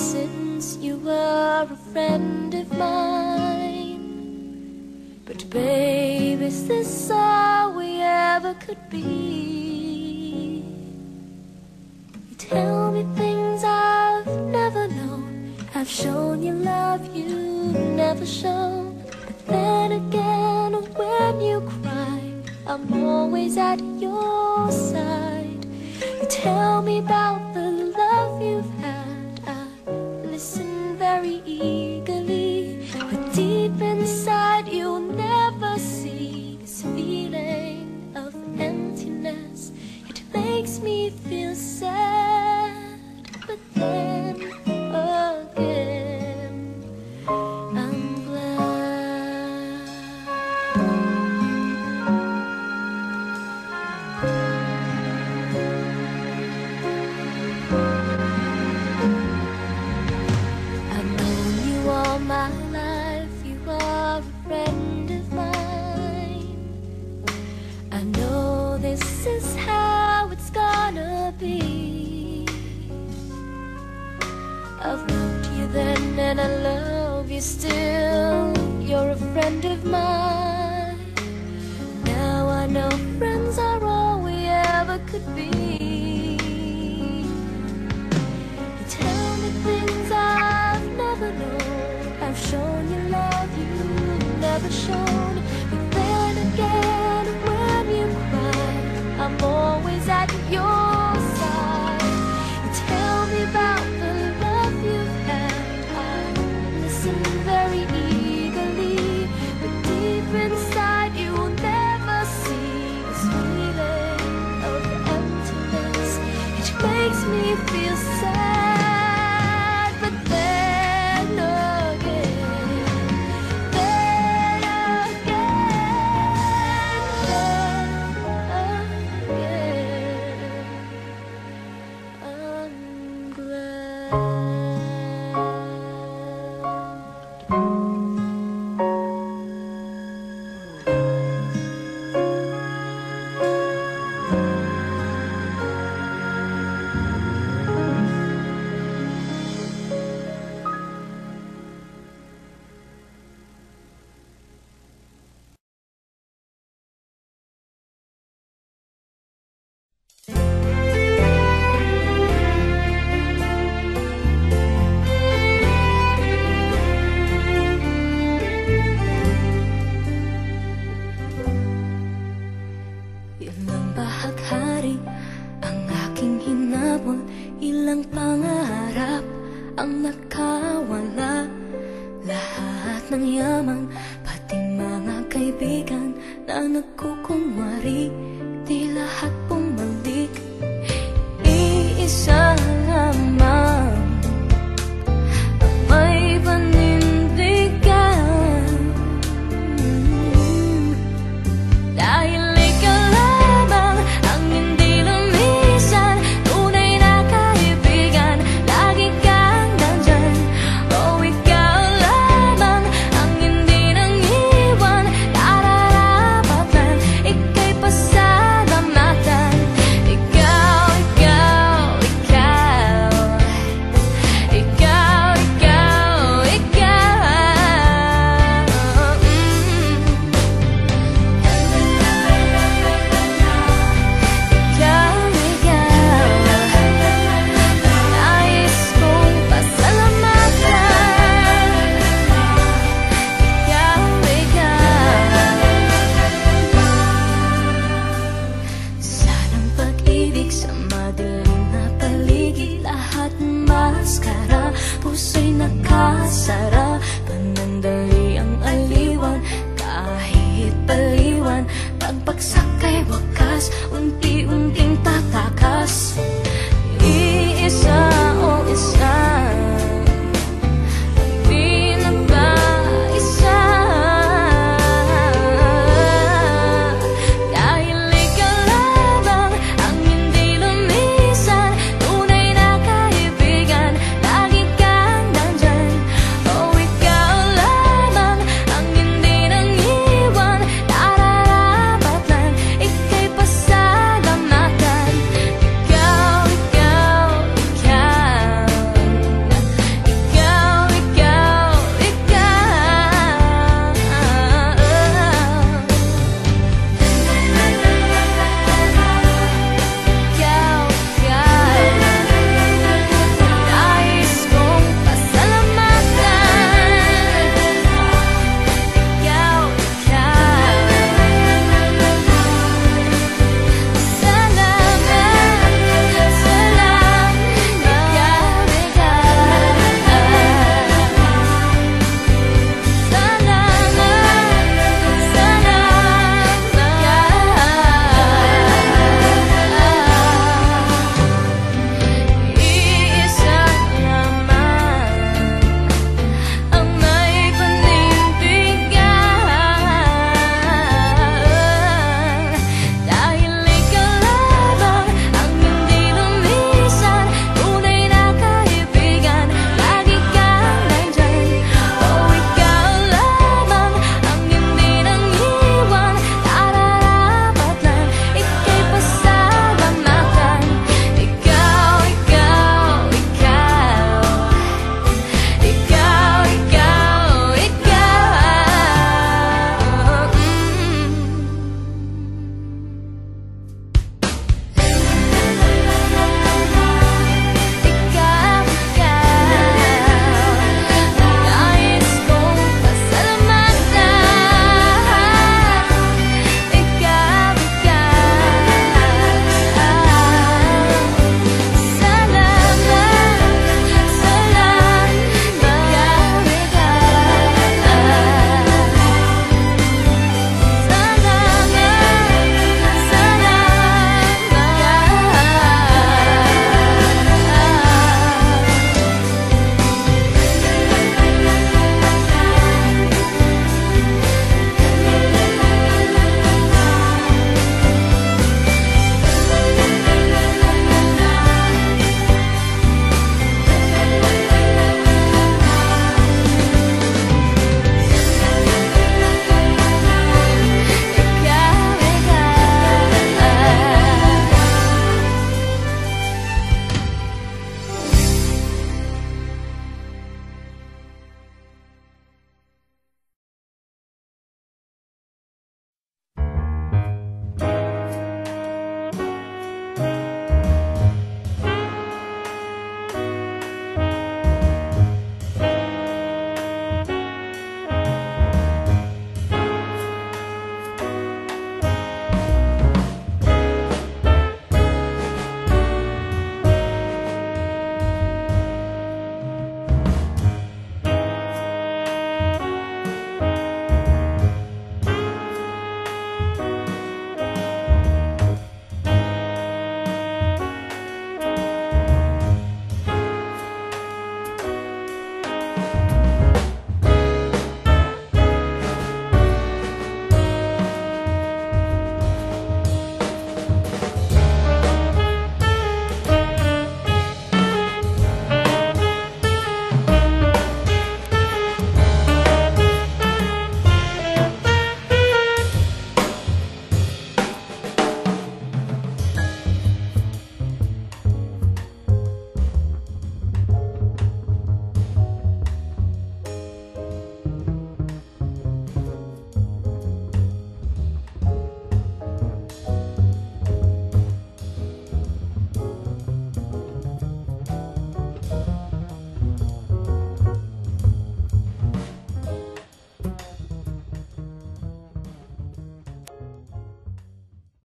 since you were a friend of mine. But babe, is this all we ever could be? You tell me things I've never known. I've shown you love you never shown. But then again, when you cry, I'm always at your side. You tell me about the love you've had, I listen very eagerly. But deep inside you'll never see this feeling of emptiness. It makes me feel sad, but then again I'm glad. I've known you all my life, you are a friend of mine. I know this is how it's gonna be. I've loved you then and I love you still. You're a friend of mine. Now I know friends are all we ever could be. You tell me things I've never known. I've shown you love you've never shown. But then again, when you cry, I'm always at your side. You tell me about the love you've had, I listen very eagerly. But deep inside you will never see this feeling of emptiness. It makes me feel sad, but then again, then again, I'm glad. Ilang bahaghari ang aking hinabol, ilang pangarap ang nakawala. Lahat ng yaman, pati mga kaibigan na nagkukunwari, di lahat bumalik. Iisa